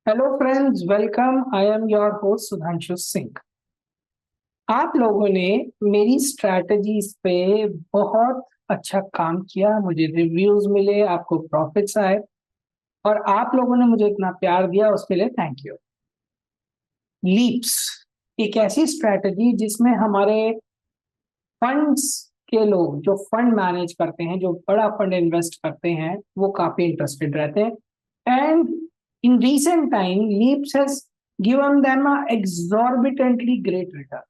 Hello friends, welcome. I am your host Sudhanshu Singh. आप लोगों ने मेरी स्ट्रैटेजीज पे बहुत अच्छा काम किया, मुझे रिव्यूज मिले, आपको प्रॉफिट्स आए और आप लोगों ने मुझे इतना प्यार दिया, उसके लिए थैंक यू। लीप्स एक ऐसी स्ट्रैटेजी जिसमें हमारे फंड्स के लोग जो फंड मैनेज करते हैं, जो बड़ा फंड इन्वेस्ट करते हैं, वो काफी इंटरेस्टेड रहते हैं। And in recent time leaps has given them a exorbitantly great return।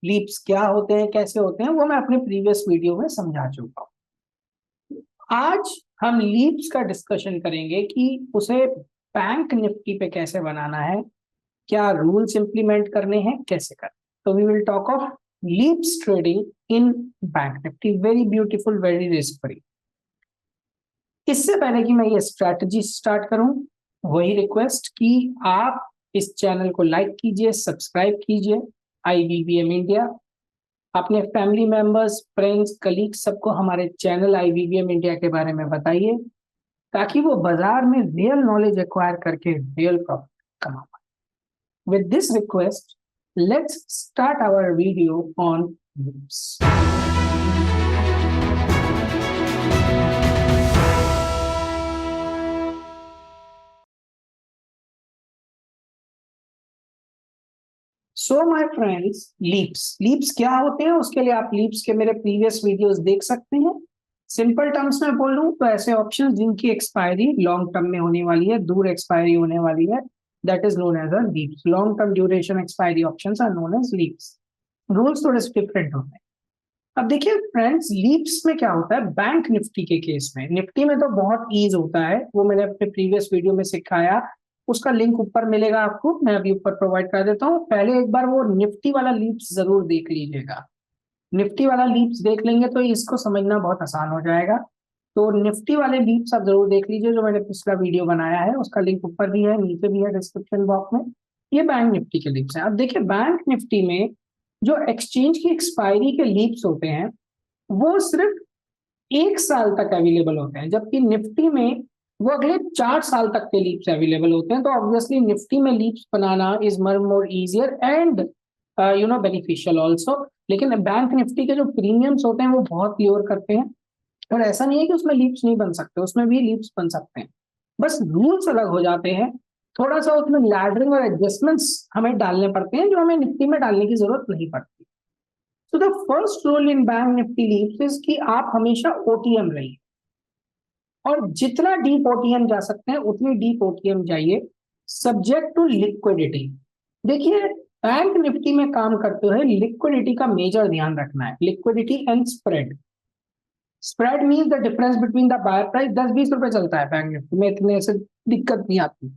Leaps क्या होते हैं, कैसे होते हैं, वो मैं अपने प्रीवियस वीडियो में समझा चुका हूँ। आज हम लीप्स का डिस्कशन करेंगे कि उसे बैंक निफ्टी पे कैसे बनाना है, क्या रूल्स इंप्लीमेंट करने हैं, कैसे करना। तो we will talk of leaps trading in bank Nifty. Very beautiful, very risk free. इससे पहले कि मैं ये स्ट्रैटेजी स्टार्ट करूं, वही रिक्वेस्ट कि आप इस चैनल को लाइक कीजिए, सब्सक्राइब कीजिए। आईबीबीएम इंडिया, अपने फैमिली मेंबर्स, फ्रेंड्स, कलीग सबको हमारे चैनल आईबीबीएम इंडिया के बारे में बताइए, ताकि वो बाजार में रियल नॉलेज एक्वायर करके रियल प्रॉफिट कमा पाए। With this request, let's start our video on loops. So my friends, leaps क्या होते हैं, उसके लिए आप लीप्स के मेरे प्रीवियस वीडियोस देख सकते हैं। सिंपल टर्म्स में बोल लूं तो ऐसे ऑप्शन जिनकी एक्सपायरी लॉन्ग टर्म में होने वाली है, दूर एक्सपायरी होने वाली है, that is known as a leaps. Long term duration expiry options are known as leaps. Rules थोड़े डिफरेंट होते हैं। अब देखिए फ्रेंड्स, लीप्स में क्या होता है बैंक निफ्टी के केस में। निफ्टी में तो बहुत ईज होता है, वो मैंने अपने प्रीवियस वीडियो में सिखाया, उसका लिंक ऊपर मिलेगा आपको, मैं अभी ऊपर प्रोवाइड कर देता हूँ। पहले एक बार वो निफ्टी वाला लीप्स जरूर देख लीजिएगा। निफ्टी वाला लीप्स देख लेंगे तो इसको समझना बहुत आसान हो जाएगा। तो निफ्टी वाले लीप्स आप जरूर देख लीजिए, जो मैंने पिछला वीडियो बनाया है, उसका लिंक ऊपर भी है, नीचे भी है डिस्क्रिप्शन बॉक्स में। ये बैंक निफ्टी के लीप्स हैं। अब देखिए बैंक निफ्टी में जो एक्सचेंज की एक्सपायरी के लीप्स होते हैं, वो सिर्फ 1 साल तक अवेलेबल होते हैं, जबकि निफ्टी में वो अगले 4 साल तक के लीप्स अवेलेबल होते हैं। तो ऑब्वियसली निफ्टी में leaps banana is more easier and beneficial also. लेकिन बैंक निफ्टी के जो प्रीमियम्स होते हैं वो बहुत लोअर करते हैं। और ऐसा नहीं है कि उसमें लीप्स नहीं बन सकते, उसमें भी लीप्स बन सकते हैं, बस रूल्स अलग हो जाते हैं। थोड़ा सा उसमें लैडरिंग और एडजस्टमेंट्स हमें डालने पड़ते हैं, जो हमें निफ्टी में डालने की जरूरत नहीं पड़ती। तो the first rule in bank Nifty leaps is कि आप हमेशा ओटीएम रहिए, और जितना डीप ओटीएम जा सकते हैं उतनी डीप ओटीएम जाइए, सब्जेक्ट टू लिक्विडिटी। देखिए बैंक निफ्टी में काम करते हुए लिक्विडिटी का मेजर ध्यान रखना है। Liquidity and spread. Spread mean the difference between the buyer price. 10-20 रुपए चलता है बैंक निफ्टी में, इतने से दिक्कत नहीं आती।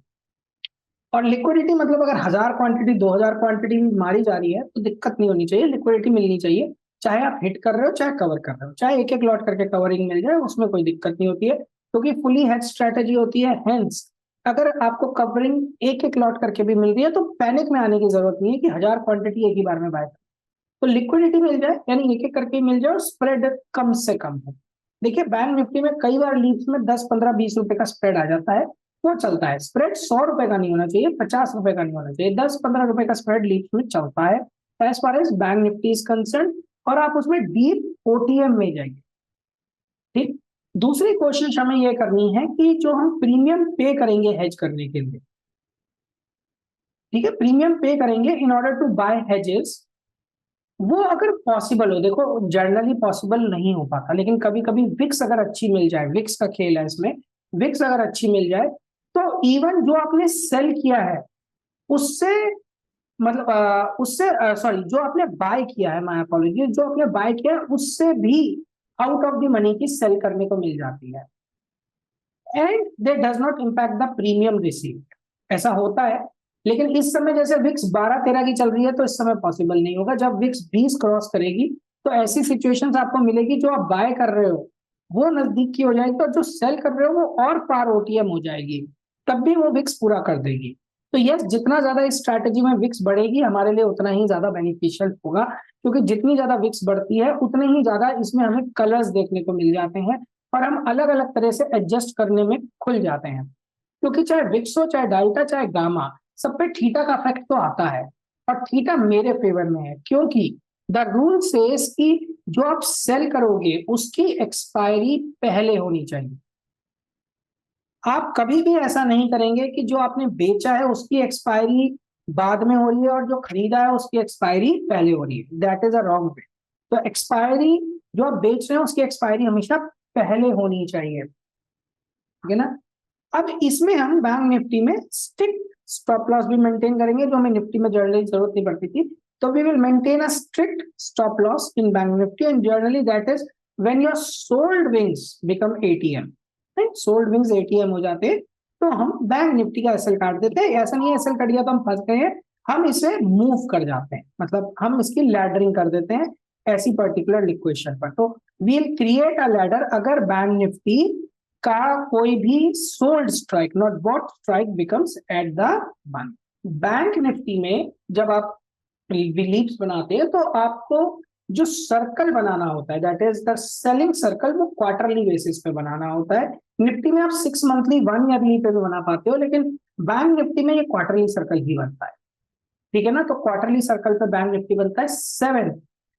और लिक्विडिटी मतलब अगर 1000 क्वांटिटी 2000 क्वांटिटी मारी जा रही है तो दिक्कत नहीं होनी चाहिए, लिक्विडिटी मिलनी चाहिए। चाहे आप हिट कर रहे हो, चाहे कवर कर रहे हो, चाहे एक एक लॉट करके कवरिंग मिल जाए, उसमें कोई दिक्कत नहीं होती है, क्योंकि फुली हेज स्ट्रेटेजी होती है। हेंस अगर आपको कवरिंग एक एक लॉट करके भी मिल रही है तो पैनिक में आने की जरूरत नहीं है कि 1000 क्वांटिटी एक ही बार में बाय। तो लिक्विडिटी मिल जाए, यानी एक एक करके मिल जाए, और स्प्रेड कम से कम हो। देखिए बैंक निफ्टी में कई बार लीड्स में 10, 15, 20 रुपए का स्प्रेड आ जाता है, वो चलता है। स्प्रेड 100 रुपए का नहीं होना चाहिए, 50 रुपए का नहीं होना चाहिए, 10-15 रुपए का स्प्रेड लीड्स में चलता है as far as bank Nifty is concern. और आप उसमें डीप ओटीएम में जाइए। ठीक। दूसरी कोशिश हमें यह करनी है कि जो हम प्रीमियम पे करेंगे हेज करने के लिए, ठीक है, प्रीमियम पे करेंगे in order to buy hedges, वो अगर पॉसिबल हो। देखो जनरली पॉसिबल नहीं हो पाता, लेकिन कभी कभी विक्स अगर अच्छी मिल जाए, विक्स का खेल है इसमें, विक्स अगर अच्छी मिल जाए तो इवन जो आपने सेल किया है उससे, मतलब उससे सॉरी, जो आपने बाय किया है, माय अपॉलॉजी, जो आपने बाय किया है उससे भी आउट ऑफ द मनी की सेल करने को मिल जाती है, and they does not impact the premium received. ऐसा होता है, लेकिन इस समय जैसे विक्स 12-13 की चल रही है तो इस समय पॉसिबल नहीं होगा। जब विक्स 20 क्रॉस करेगी तो ऐसी सिचुएशंस आपको मिलेगी, जो आप बाय कर रहे हो वो नजदीक की हो जाएगी, तो जो सेल कर रहे हो वो और पार ओटीएम हो जाएगी, तब भी वो विक्स पूरा कर देगी। तो यस, जितना ज्यादा इस स्ट्रैटेजी में विक्स बढ़ेगी हमारे लिए उतना ही ज्यादा बेनिफिशियल होगा, क्योंकि जितनी ज्यादा विक्स बढ़ती है उतने ही ज्यादा इसमें हमें कलर्स देखने को मिल जाते हैं, और हम अलग अलग तरह से एडजस्ट करने में खुल जाते हैं। क्योंकि चाहे विक्स हो, चाहे डेल्टा, चाहे गामा, सब पे थीटा का इफेक्ट तो आता है, और थीटा मेरे फेवर में है, क्योंकि द रूल सेज कि जो आप सेल करोगे उसकी एक्सपायरी पहले होनी चाहिए। आप कभी भी ऐसा नहीं करेंगे कि जो आपने बेचा है उसकी एक्सपायरी बाद में हो रही है और जो खरीदा है उसकी एक्सपायरी पहले हो रही है। That is a wrong way. तो एक्सपायरी जो आप बेच रहे हैं उसकी एक्सपायरी हमेशा पहले होनी चाहिए, ठीक है ना। अब इसमें हम बैंक निफ्टी में स्ट्रिक्ट स्टॉप लॉस भी मेंटेन करेंगे, जो हमें निफ्टी में जनरली जरूरत नहीं पड़ती थी। तो we will maintain a strict stop loss in bank Nifty, and generally that is when your sold wings become ATM, right. Sold wings ATM हो जाते हैं तो हम बैंक निफ्टी का एसएल काट देते हैं। ऐसा नहीं है एसएल कट गया तो हम फंस गए हैं, हम इसे मूव कर जाते हैं, मतलब हम इसकी लैडरिंग कर देते हैं ऐसी पर्टिकुलर लिक्विडेशन पर। तो वील क्रिएट अ लैडर अगर बैंक निफ्टी का कोई भी sold strike, not bought strike, becomes at the one. Bank Nifty में जब आप लीप्स बनाते हैं तो आपको जो सर्कल बनाना होता है, that is the selling circle, वो क्वार्टरली बेसिस पे बनाना होता है। निफ्टी में आप 6 मंथली 1 ईयरली पे भी बना पाते हो, लेकिन बैंक निफ्टी में ये क्वार्टरली सर्कल ही बनता है, ठीक है ना। तो क्वार्टरली सर्कल पे बैंक निफ्टी बनता है 7।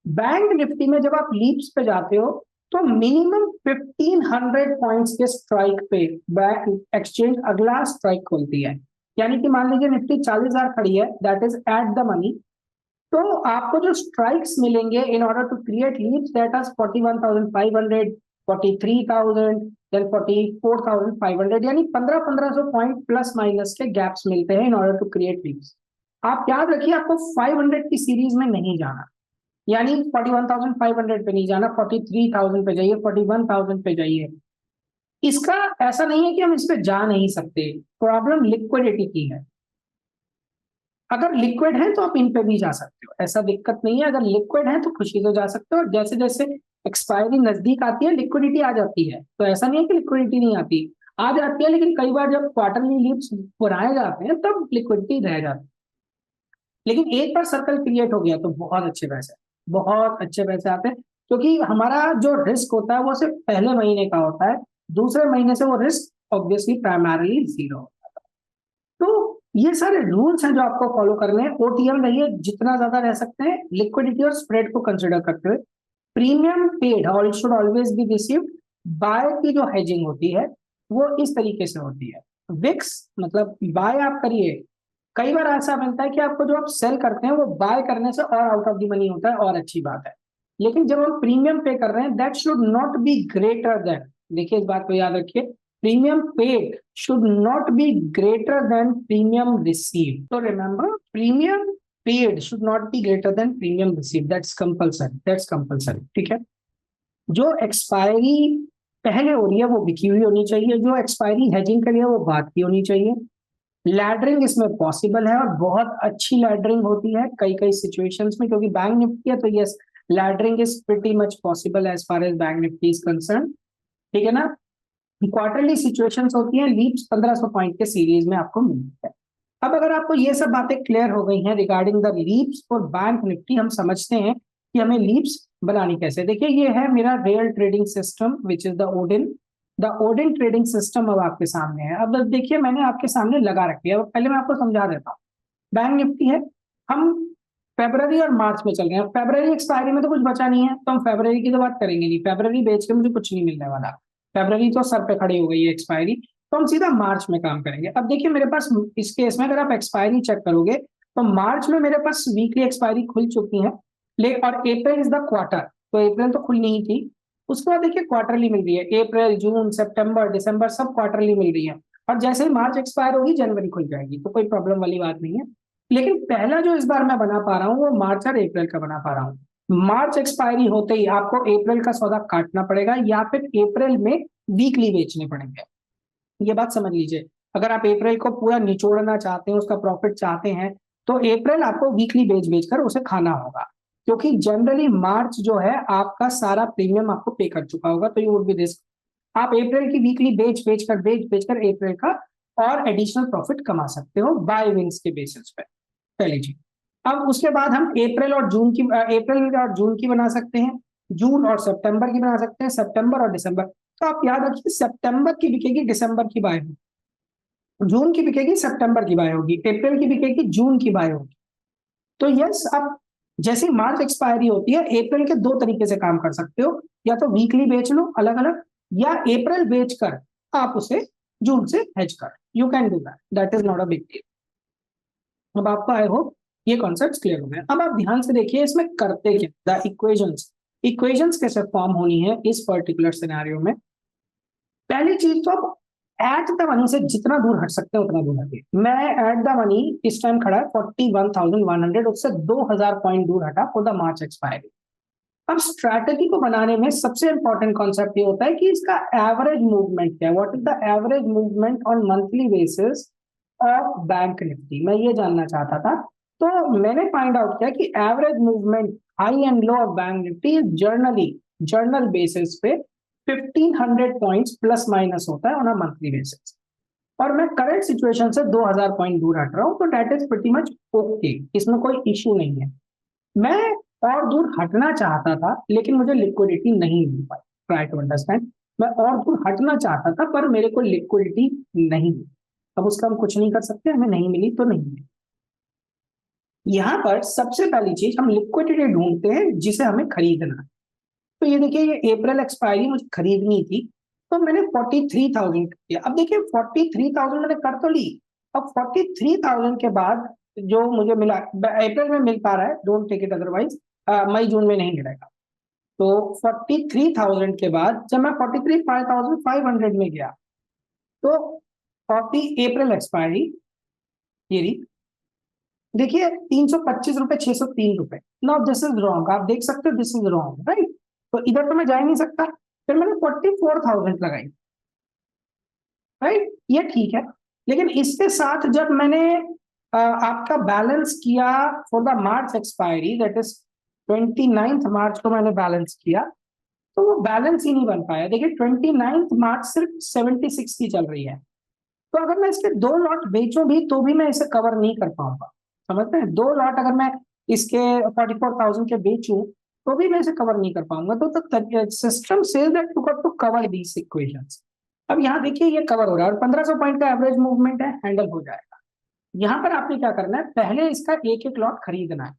बैंक निफ्टी में जब आप लीप्स पे जाते हो तो मिनिमम 1500 पॉइंट्स के स्ट्राइक पे बैंक एक्सचेंज अगला स्ट्राइक खोलती है। यानी कि मान लीजिए निफ्टी 40,000 खड़ी है, that is at the money, तो आपको जो स्ट्राइक्स मिलेंगे in order to create leads, that is 41,500, 43,000, then 44,500, यानी 1500 पॉइंट प्लस माइनस के गैप्स मिलते हैं in order to create leads. आप याद रखिए आपको 500 की सीरीज में नहीं जाना, यानी 41,500 पे नहीं जाना, 43,000 पे जाइए, 41,000 पे जाइए। इसका ऐसा नहीं है कि हम इस पे जा नहीं सकते, प्रॉब्लम लिक्विडिटी की है। अगर लिक्विड है तो आप इन पे भी जा सकते हो, ऐसा दिक्कत नहीं है। अगर लिक्विड है तो खुशी से जा सकते हो, और जैसे जैसे एक्सपायरी नजदीक आती है लिक्विडिटी आ जाती है। तो ऐसा नहीं है कि लिक्विडिटी नहीं आती, आ जाती है, लेकिन कई बार जब क्वार्टरली लीड्स बनाए जाते हैं तब लिक्विडिटी रह जाती है। लेकिन एक बार सर्कल क्रिएट हो गया तो बहुत अच्छे पैसे, बहुत अच्छे पैसे आते हैं, क्योंकि हमारा जो रिस्क होता है वो सिर्फ पहले महीने का होता है, दूसरे महीने से वो रिस्क ऑब्वियसली प्राइमरली जीरो होता है। तो ये सारे रूल्स हैं जो आपको फॉलो करने हैं। ओटीएम रहिए जितना ज्यादा रह सकते हैं, लिक्विडिटी और स्प्रेड को कंसिडर करते हुए। Premium paid all should always be received. Buy की जो हेजिंग होती है वो इस तरीके से होती है, विक्स मतलब बाय आप करिए, कई बार ऐसा बनता है कि आपको जो आप सेल करते हैं वो बाय करने से और आउट ऑफ द मनी होता है, और अच्छी बात है। लेकिन जब हम प्रीमियम पे कर रहे हैं, that should not be greater than, देखिए इस बात को याद रखिए, premium paid should not be greater than premium receive. तो remember, premium paid should not be greater than premium receive, that's compulsory, that's compulsory, ठीक है। जो एक्सपायरी पहले हो रही है वो बिकी हुई होनी चाहिए, जो एक्सपायरी हेजिंग के लिए वो बाद की होनी चाहिए। लैडरिंग इसमें पॉसिबल है और बहुत अच्छी लैडरिंग होती है कई कई सिचुएशंस में, क्योंकि बैंक निफ्टी है तो yes, laddering is pretty much possible as far as bank Nifty is concern, ठीक है ना। क्वार्टरली सिचुएशंस होती हैं, लीप्स 1500 पॉइंट के सीरीज में आपको मिलती है। अब अगर आपको ये सब बातें क्लियर हो गई हैं regarding the leaps for bank Nifty, हम समझते हैं कि हमें लीप्स बनानी कैसे। देखिए ये है मेरा real trading system which is the Odin trading system अब आपके सामने है। अब देखिए मैंने आपके सामने लगा रखी है, अब पहले मैं आपको समझा देता हूँ। बैंक निफ्टी है, हम फेब्रवरी और मार्च में चल रहे हैं, फेब्रवरी एक्सपायरी में तो कुछ बचा नहीं है तो हम फेब्रवरी की तो बात करेंगे नहीं, फेब्रवरी बेच के मुझे कुछ नहीं मिलने वाला, फेब्रवरी तो सर पे खड़ी हो गई है एक्सपायरी, तो हम सीधा मार्च में काम करेंगे। अब देखिए मेरे पास इस केस में अगर आप एक्सपायरी चेक करोगे तो मार्च में मेरे पास वीकली एक्सपायरी खुल चुकी है, और अप्रैल इज द क्वार्टर, तो अप्रैल तो खुलनी ही थी। उसके बाद देखिए क्वार्टरली मिल रही है, अप्रैल जून सितंबर दिसंबर सब क्वार्टरली मिल रही है, और जैसे ही मार्च एक्सपायर होगी जनवरी खुल जाएगी, तो कोई प्रॉब्लम वाली बात नहीं है। लेकिन पहला जो इस बार मैं बना पा रहा हूँ वो मार्च और अप्रैल का बना पा रहा हूँ। मार्च एक्सपायरी होते ही आपको अप्रैल का सौदा काटना पड़ेगा, या फिर अप्रैल में वीकली बेचने पड़ेंगे। ये बात समझ लीजिए, अगर आप अप्रैल को पूरा निचोड़ना चाहते हैं, उसका प्रॉफिट चाहते हैं, तो अप्रैल आपको वीकली बेच बेच कर उसे खाना होगा, क्योंकि जनरली मार्च जो है आपका सारा प्रीमियम आपको पे कर चुका होगा, तो यू वुड बी रिस्क। आप अप्रैल की वीकली बेच कर अप्रैल का और एडिशनल प्रॉफिट कमा सकते हो बाय विंग्स के बेसिस पे, पहली चीज। अब उसके बाद हम अप्रैल और जून की बना सकते हैं, जून और सितंबर की बना सकते हैं, सितंबर और दिसंबर। तो आप याद रखिए सितंबर की बिकेगी, दिसंबर की बाय जून की बिकेगी सितंबर की बाय होगी, अप्रैल की बिकेगी जून की बाय होगी। तो यस, आप जैसे मार्च एक्सपायरी होती है, अप्रैल के दो तरीके से काम कर सकते हो, या तो वीकली बेच लो अलग अलग, या अप्रैल बेचकर आप उसे जून से हेज कर, you can do that, that is not a big deal. अब आपको आई होप ये कॉन्सेप्ट क्लियर हो गए। अब आप ध्यान से देखिए इसमें करते क्या, द इक्वेशंस, इक्वेशंस कैसे फॉर्म होनी है इस पर्टिकुलर सिनेरियो में। पहली चीज तो आप एट द मनी से जितना दूर हट सकते हो उतना दूर हटिए। मैं एट द मनी इस टाइम खड़ा है 41,100, उससे 2,000 पॉइंट दूर हटा फॉर द मार्च एक्सपायरी। अब स्ट्रैटेजी को बनाने में सबसे इंपॉर्टेंट कॉन्सेप्ट ये होता है कि इसका एवरेज मूवमेंट क्या है, what is the average movement on monthly basis of bank Nifty, मैं ये जानना चाहता था। तो मैंने फाइंड आउट किया कि average movement high and low of bank Nifty generally, journal basis पे 1500 पॉइंट्स प्लस माइनस होता है ऑन अ मंथली बेसिस, और मैं करंट सिचुएशन से 2000 पॉइंट दूर हट रहा हूं, तो that is pretty much okay, इसमें कोई इश्यू नहीं है। मैं और दूर हटना चाहता था लेकिन मुझे लिक्विडिटी नहीं मिल पाई, ट्राई टू अंडरस्टैंड। मैं और दूर हटना चाहता था पर मेरे को लिक्विडिटी नहीं मिली। अब उसका हम कुछ नहीं कर सकते, हमें नहीं मिली तो नहीं मिली। यहां पर सबसे पहली चीज हम लिक्विडिटी ढूंढते हैं जिसे हमें खरीदना है। तो ये देखिए, ये अप्रैल एक्सपायरी मुझे खरीदनी थी, तो मैंने 43,000 किया। अब देखिए 43,000 मैंने कर तो ली, अब 43,000 के बाद जो मुझे मिला अप्रैल में मिल पा रहा है, डोंट टेक इट अदरवाइज, मई जून में नहीं मिलेगा। तो 43,000 के बाद जब मैं 43,500 में गया, तो 40 अप्रैल एक्सपायरी ये रही, देखिए 325 रुपए, 603 रुपए। नाउ दिस इज रॉन्ग, आप देख सकते हो दिस इज रॉन्ग, राइट। तो इधर तो मैं जा ही नहीं सकता, फिर मैंने 44,000 लगाई, राइट, ये ठीक है। लेकिन इसके साथ जब मैंने आपका बैलेंस किया for the March expiry, that is 29 मार्च को मैंने बैलेंस किया, तो वो बैलेंस ही नहीं बन पाया। देखिए 29 मार्च सिर्फ 76 की चल रही है, तो अगर मैं इसके दो लॉट बेचूं भी तो भी मैं इसे कवर नहीं कर पाऊंगा, समझते हैं। दो लॉट अगर मैं इसके 44,000 के बेचूं तो भी मैं इसे कवर नहीं कर पाऊंगा। तो system says that you got to cover these equations. अब यहाँ देखिए ये कवर हो रहा है और 1500 पॉइंट का एवरेज मूवमेंट है, हैंडल हो जाएगा। यहाँ पर आपने क्या करना है, पहले इसका एक एक लॉट खरीदना है।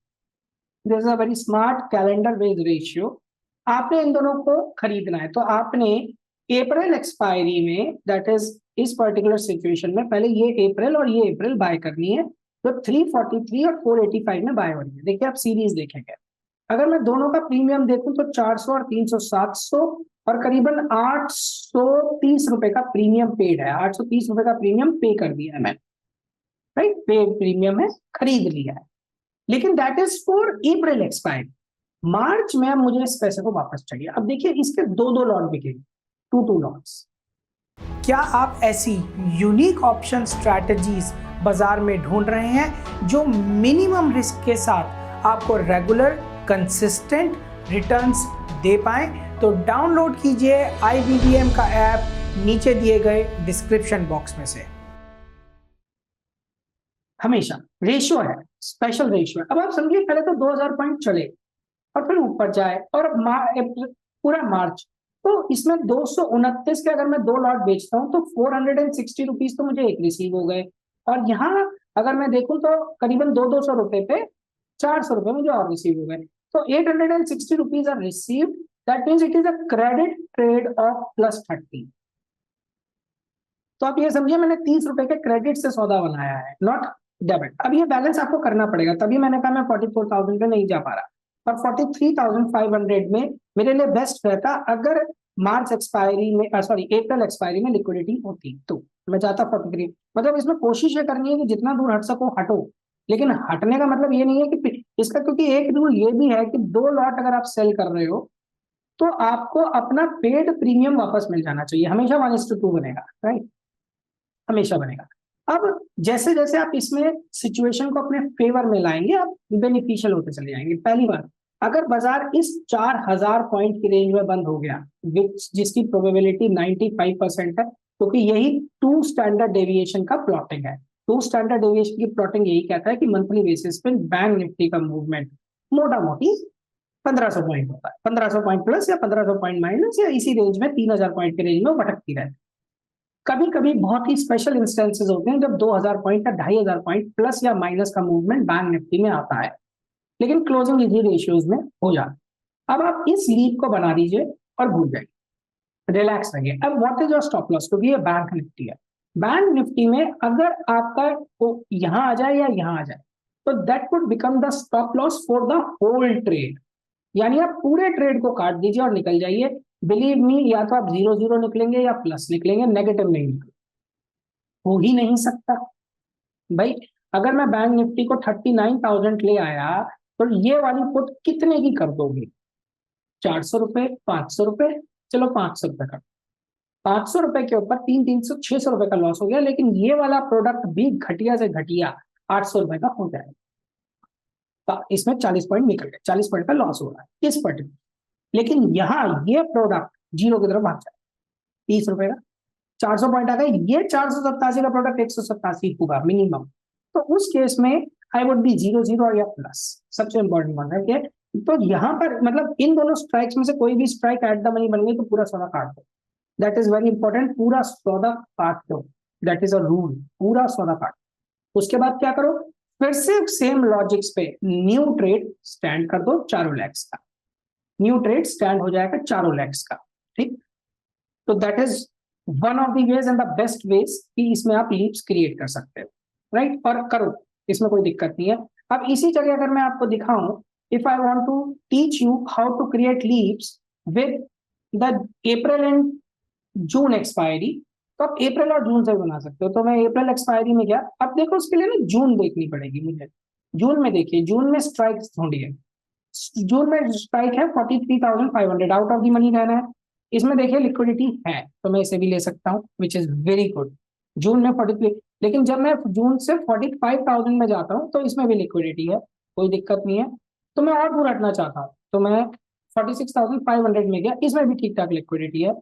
This is a very smart calendar based ratio. आपने इन दोनों को खरीदना है, तो आपने अप्रैल एक्सपायरी में, दैट इज इस पर्टिकुलर सिचुएशन में, पहले ये अप्रैल बाय करनी है, तो 343 और 485 में बाय हो रही है। देखिए आप सीरीज देखेंगे, अगर मैं दोनों का प्रीमियम देखूं तो 400 और 300 700 और करीबन 830 रुपए का प्रीमियम पेड है, 830 रुपए का प्रीमियम पे कर दिया है मैंने, राइट, पे प्रीमियम है, खरीद लिया है। लेकिन that is for April expiry. March में अब मुझे इस पैसे को वापस चाहिए। अब देखिए इसके दो दो लॉट बिकेंगे, टू लॉट्स। क्या आप ऐसी यूनिक ऑप्शन स्ट्रैटेजीज बाजार में ढूंढ रहे हैं जो मिनिमम रिस्क के साथ आपको रेगुलर कंसिस्टेंट रिटर्न्स दे पाए? तो डाउनलोड कीजिए IBBM का ऐप नीचे दिए गए डिस्क्रिप्शन बॉक्स में से। हमेशा रेशियो है, स्पेशल रेशियो है। अब आप समझिए पहले तो 2000 पॉइंट चले और फिर ऊपर जाए और पूरा मार्च, तो इसमें 229 के अगर मैं दो लॉट बेचता हूं तो 460 रुपीज तो मुझे एक रिसीव हो गए। और यहाँ अगर मैं देखूं तो करीबन 200 रुपए पे 400 रुपए मुझे और रिसीव हो गए, तो 860 rupees are receive. That means it is a credit trade off +30। तो आप ये समझिए मैंने 30 रुपए के क्रेडिट से सौदा बनाया है, नॉट डेबिट। अब ये बैलेंस आपको करना पड़ेगा, तभी मैंने कहा मैं 44,000 पे नहीं जा पा रहा, और 43,500 में मेरे लिए बेस्ट रहता अगर मार्च एक्सपायरी में, सॉरी अप्रैल एक्सपायरी में लिक्विडिटी होती, तो मैं जाता 43। मतलब इसमें कोशिश ये करनी है कि जितना दूर हट सको हटो, लेकिन हटने का मतलब ये नहीं है कि इसका, क्योंकि एक रूल ये भी है कि दो लॉट अगर आप सेल कर रहे हो तो आपको अपना पेड प्रीमियम वापस मिल जाना चाहिए, हमेशा 1:2 बनेगा, राइट, हमेशा बनेगा। अब जैसे जैसे आप इसमें सिचुएशन को अपने फेवर में लाएंगे, आप बेनिफिशियल होते चले जाएंगे। पहली बात, अगर बाजार इस 4000 पॉइंट की रेंज में बंद हो गया, जिसकी प्रोबेबिलिटी 95% है, क्योंकि यही टू स्टैंडर्ड डेविएशन का प्लॉटिंग है। टू स्टैंडर्ड डेविएशन की प्लॉटिंग यही कहता है कि मंथली बेसिस पे बैंक निफ्टी का मूवमेंट मोटा मोटी 1500 पॉइंट होता है, 1500 पॉइंट प्लस या 1500 पॉइंट माइनस, या इसी रेंज में 3000 पॉइंट के रेंज में भटकती रहती है। कभी कभी बहुत ही स्पेशल इंस्टेंसेस होते हैं जब 2000 पॉइंट या 2500 पॉइंट प्लस या माइनस का मूवमेंट बैंक निफ्टी में आता है, लेकिन क्लोजिंग इजी रेशियोज में हो जाता है। अब आप इस लीप को बना दीजिए और भूल जाइए, रिलैक्स रहिए। अब what is your stop loss, क्योंकि ये बैंक निफ्टी है। बैंक निफ्टी में अगर आपका यहां आ जाए या यहां आ जाए तो that would become the stop loss for the whole trade, यानी आप पूरे ट्रेड को काट दीजिए और निकल जाइए। बिलीव मी, या तो आप 0-0 निकलेंगे या प्लस निकलेंगे, नेगेटिव नहीं निकलेंगे, हो ही नहीं सकता भाई। अगर मैं बैंक निफ्टी को 39,000 ले आया तो ये वाली पुट कितने की कर दोगे? 400 रुपए, 500 रुपए, चलो 500 रुपए का, 500 रुपए के ऊपर 300-600 रुपए का लॉस हो गया, लेकिन ये वाला प्रोडक्ट भी घटिया से घटिया 800 रुपए का हो जाएगा। तो इसमें 40 पॉइंट निकल गए, 40 पॉइंट का लॉस हो रहा है इस पर्टिकुलर, लेकिन यहाँ ये प्रोडक्ट जीरो की तरफ भाग जाए, 30 रुपए का 400 पॉइंट आ गए, ये 487 का प्रोडक्ट 187 होगा मिनिमम। तो उस केस में आई वुड बी 0-0 या प्लस। सबसे इंपॉर्टेंट बात है कि तो यहाँ पर मतलब इन दोनों स्ट्राइक्स में से कोई भी स्ट्राइक एट द मनी बन गई तो पूरा सौदा काट दो। दैट इज वेरी इंपॉर्टेंट, पूरा सौदा काट दो, दैट इज अ रूल, पूरा सौदा काट। उसके बाद क्या करो, फिर से सेम लॉजिक्स पे न्यू ट्रेड स्टैंड कर दो 4 लैक्स का, न्यू ट्रेड स्टैंड हो जाएगा 4 लैक्स का, ठीक। तो that is one of the ways and the best veg कि इसमें आप लीप्स क्रिएट कर सकते हो, राइट, और करो, इसमें कोई दिक्कत नहीं है। अब इसी जगह अगर मैं आपको दिखाऊं, if I want to teach you how to create leaps with the April and June expiry, तो आप अप्रैल और जून से बना सकते हो। तो मैं अप्रैल एक्सपायरी में गया, अब देखो उसके लिए ना जून देखनी पड़ेगी मुझे। जून में देखिए, जून में स्ट्राइक ढूंढिए, जून में स्ट्राइक है 43,500, आउट ऑफ द मनी रहना है। इसमें देखिए लिक्विडिटी है, तो मैं इसे भी ले सकता हूँ, विच इज वेरी गुड। जून में 43, लेकिन जब मैं जून से 45,000 में जाता हूँ तो इसमें भी लिक्विडिटी है, कोई दिक्कत नहीं है। तो मैं और दूर हटना चाहता हूँ तो मैं 46,500 में गया, इसमें भी ठीक ठाक लिक्विडिटी है।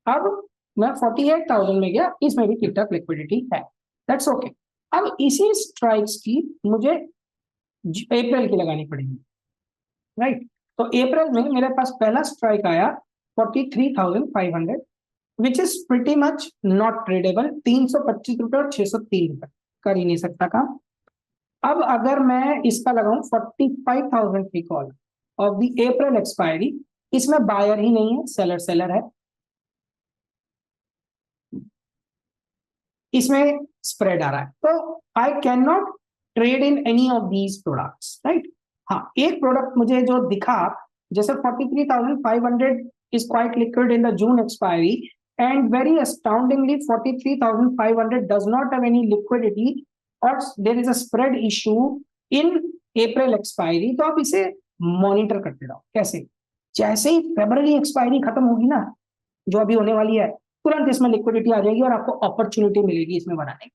अब मैं 48,000 में गया, इसमें भी ठीक ठाक लिक्विडिटी है, दैट्स ओके। अब इसी स्ट्राइक्स की मुझे अप्रैल की लगानी पड़ेगी, राइट। तो अप्रैल में मेरे पास पहला स्ट्राइक आया 43,500, which is pretty much not tradable, 325 रुपए और 603 रुपए, कर ही नहीं सकता काम। अब अगर मैं इसका लगाऊं 45,000 की call of the April expiry, इसमें बायर ही नहीं है, सेलर सेलर है, इसमें स्प्रेड आ रहा है, तो I can not trade in any of these products, right. हाँ, एक प्रोडक्ट मुझे जो दिखा, जैसे 43,500 is quite liquid in the June expiry, and very astoundingly 43,500 does not have any liquidity or there is a spread issue in April expiry। तो आप इसे monitor करते रहो। कैसे? जैसे ही फरवरी एक्सपायरी खत्म होगी ना, जो अभी होने वाली है, तुरंत इसमें लिक्विडिटी आ जाएगी और आपको अपॉर्चुनिटी मिलेगी इसमें बनाने की,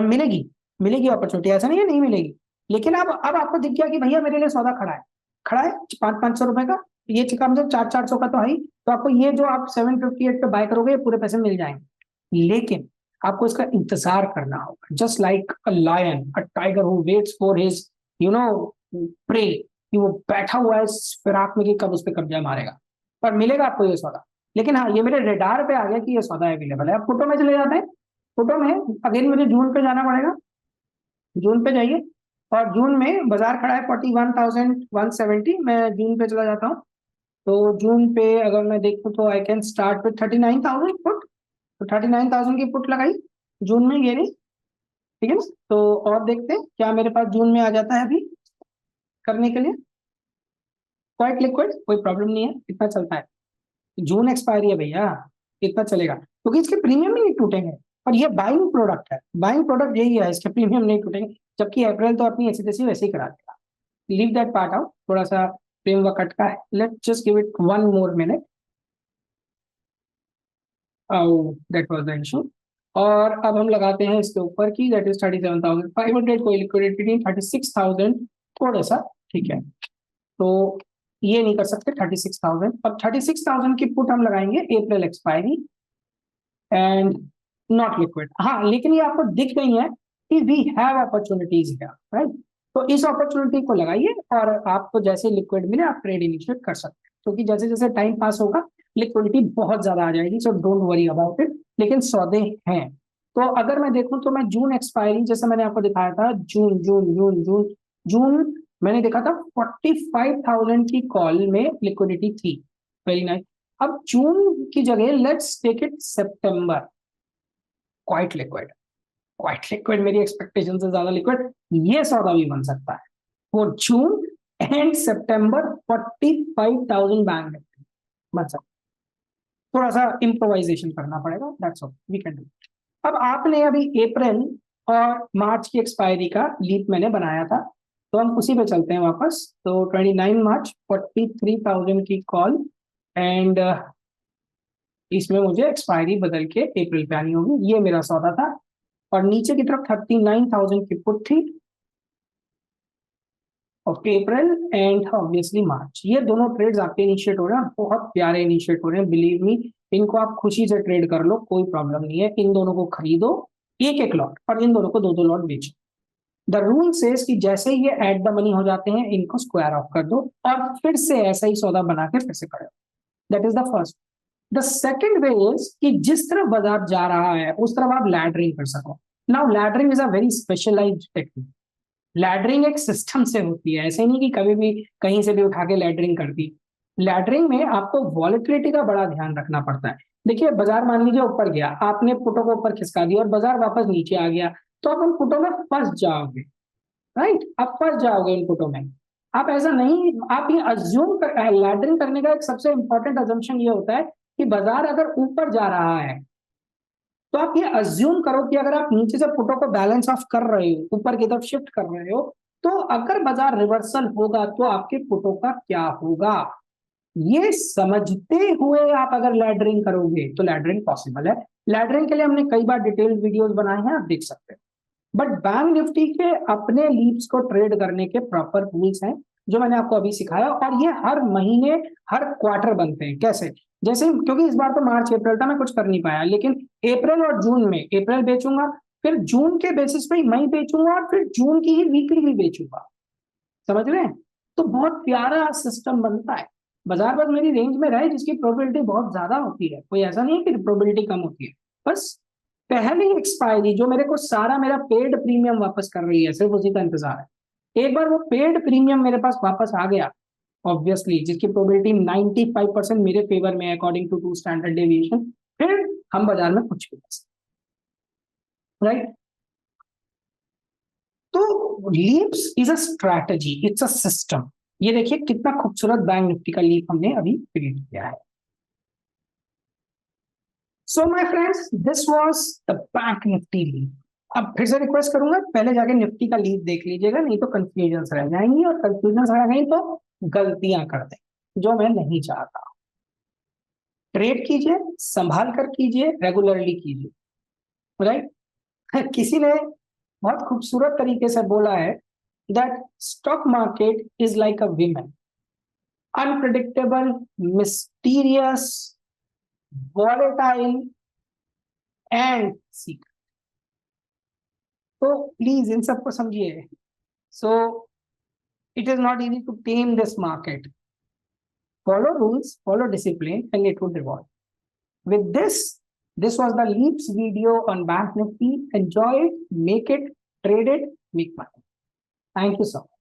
मिलेगी, मिलेगी अपॉर्चुनिटी, ऐसा नहीं है नहीं मिलेगी। लेकिन अब आपको दिख गया कि भैया मेरे लिए सौदा खड़ा है, खड़ा है 500-500 रुपए का, ये कम से कम 400-400 का तो है ही, तो आपको ये जो आप 758 पे बाय करोगे, ये पूरे पैसे मिल जाएंगे। लेकिन आपको इसका इंतजार करना होगा, just like a lion, a tiger who waits for his prey, कि वो बैठा हुआ है फिराक में कि कब उस पर कब्जा मारेगा, पर मिलेगा आपको ये सौदा। लेकिन हाँ, ये मेरे रेडार पे आ गया कि ये सौदा अवेलेबल है। अब फोटो में चले जाते हैं, फोटो में अगेन मुझे जून पे जाना पड़ेगा, जून पे जाइए, और जून में बाजार खड़ा है 41,170, मैं जून पे चला जाता हूँ। तो जून पे अगर मैं देखूं तो I can start with 39,000 put, तो 39,000 की पुट लगाई जून में, ये नहीं, ठीक है ना। तो और देखते हैं क्या मेरे पास जून में आ जाता है अभी करने के लिए। क्वाइट लिक्विड, कोई प्रॉब्लम नहीं है, इतना चलता है। जून एक्सपायरी है भैया, इतना चलेगा, क्योंकि इसके प्रीमियम नहीं टूटेंगे, और ये बाइंग प्रोडक्ट है, बाइंग प्रोडक्ट यही है, इसके प्रीमियम नहीं टूटेंगे। जबकि अप्रैल तो अपनी ऐसी तैसी वैसे ही करा देगा, लीव दैट पार्ट आउट, थोड़ा सा फ्रेमवर्क कटका है, let just give it 1 more minute। That was the issue. और अब हम लगाते हैं इसके ऊपर की, दैट इज 37,500, कोई लिक्विडिटी नहीं, 36,000 थोड़ा सा, ठीक है। तो ये नहीं कर सकते 36,000, अब 36,000 की पुट हम लगाएंगे April expiry and not liquid. हाँ, लेकिन ये आपको दिख गई है कि we have opportunities here, right. तो इस अपॉर्चुनिटी को लगाइए और आपको जैसे लिक्विड मिले आप ट्रेड इनिशिएट कर सकते हैं, क्योंकि जैसे जैसे टाइम पास होगा लिक्विडिटी बहुत ज्यादा आ जाएगी, so don't worry about it, लेकिन सौदे हैं। तो अगर मैं देखूं तो मैं जून एक्सपायरी, जैसे मैंने आपको दिखाया था, जून जून जून जून जून मैंने देखा था 45,000 की कॉल में लिक्विडिटी थी। Very nice. अब जून की जगह let's take it September, quite liquid, quite liquid, मेरी एक्सपेक्टेशन से ज्यादा लिक्विड, ये सौदा भी बन सकता है। वो June and September 45,000 bank Nifty बन सकता है। थोड़ा सा इम्प्रोवाइजेशन करना पड़ेगा, that's all we can do. अब आपने अभी अप्रैल और मार्च की एक्सपायरी का लीप मैंने बनाया था, तो हम उसी पे चलते हैं वापस। तो 29 मार्च 43,000 की कॉल, एंड इसमें मुझे एक्सपायरी बदल के अप्रैल पे आनी होगी, ये मेरा सौदा था। और नीचे की तरफ 39,000 की पुट थी ऑफ अप्रैल एंड ऑब्वियसली मार्च। ये दोनों ट्रेड्स आपके इनिशिएट हो रहे हैं, बहुत प्यारे इनिशिएट हो रहे हैं, बिलीव मी। इनको आप खुशी से ट्रेड कर लो, कोई प्रॉब्लम नहीं है। इन दोनों को खरीदो एक एक लॉट, और इन दोनों को दो दो लॉट बेचो। द रूल सेज कि जैसे ही ये एट द मनी हो जाते हैं, इनको स्क्वायर ऑफ कर दो और फिर से ऐसा ही सौदा बना के फिर से करो। That is the first. The second way is कि जिस तरफ बाजार जा रहा है उस तरफ आप लैडरिंग कर सको। Now laddering is a very specialised technique. Laddering एक सिस्टम से होती है, ऐसे नहीं कि कभी भी कहीं से भी उठा के लैडरिंग कर दी। लैडरिंग में आपको वॉलेटिलिटी का बड़ा ध्यान रखना पड़ता है। देखिए बाजार मान लीजिए ऊपर गया, आपने पुटों को ऊपर खिसका दिया और बाजार वापस नीचे आ गया, तो आप उन पुटों में फंस जाओगे, राइट? आप फंस जाओगे इन पुटों में। आप ऐसा नहीं, आप ये अज्यूम कर, लैडरिंग करने का एक सबसे इंपॉर्टेंट अजम्पशन ये होता है कि बाजार अगर ऊपर जा रहा है तो आप ये अज्यूम करो कि अगर आप नीचे से पुटों को बैलेंस ऑफ कर रहे हो, ऊपर की तरफ शिफ्ट कर रहे हो, तो अगर बाजार रिवर्सल होगा तो आपके पुटों का क्या होगा, ये समझते हुए आप अगर लैडरिंग करोगे तो लैडरिंग पॉसिबल है। लैडरिंग के लिए हमने कई बार डिटेल्ड वीडियोस बनाए हैं, आप देख सकते हैं। बट बैंक निफ्टी के अपने लीड्स को ट्रेड करने के प्रॉपर रूल्स हैं, जो मैंने आपको अभी सिखाया, और ये हर महीने हर क्वार्टर बनते हैं। कैसे? जैसे क्योंकि इस बार तो मार्च अप्रैल था, मैं कुछ कर नहीं पाया, लेकिन अप्रैल और जून में अप्रैल बेचूंगा, फिर जून के बेसिस पे मई बेचूंगा, और फिर जून की ही वीकली भी बेचूंगा। समझ रहे हैं? तो बहुत प्यारा सिस्टम बनता है। बाजार बस मेरी रेंज में रहे जिसकी प्रोबेबिलिटी बहुत ज्यादा होती है, कोई ऐसा नहीं है कि प्रोबेबिलिटी कम होती है। बस पहली एक्सपायरी जो मेरे को सारा मेरा पेड प्रीमियम वापस कर रही है, सिर्फ उसी का इंतजार है। एक बार वो पेड प्रीमियम मेरे पास वापस आ गया, ऑब्वियसली जिसकी प्रोबेबिलिटी 95% मेरे फेवर में अकॉर्डिंग टू स्टैंडर्ड डेविएशन, फिर हम बाजार में कुछ भी कर सकते, राइट? तो leaps is a strategy, it's a system. ये देखिए कितना खूबसूरत बैंक निफ्टी का लीप हमने अभी क्रिएट किया है। So my friends, this was the bank Nifty leap. अब फिर से रिक्वेस्ट करूंगा, पहले जाके निफ्टी का लीप देख लीजिएगा, नहीं तो कंफ्यूजन रह जाएंगी, और कंफ्यूजन रह गई तो गलतियां कर दें, जो मैं नहीं चाहता। ट्रेड कीजिए, संभाल कर कीजिए, रेगुलरली कीजिए, राइट? किसी ने बहुत खूबसूरत तरीके से बोला है that stock market is like a women, unpredictable, mysterious, volatile and secret. तो प्लीज इन सबको समझिए। So it is not easy to tame this market. Follow rules, follow discipline, and it would reward. With this was the Leaps video on Bank Nifty. Enjoy it, make it, trade it, make money. Thank you so much.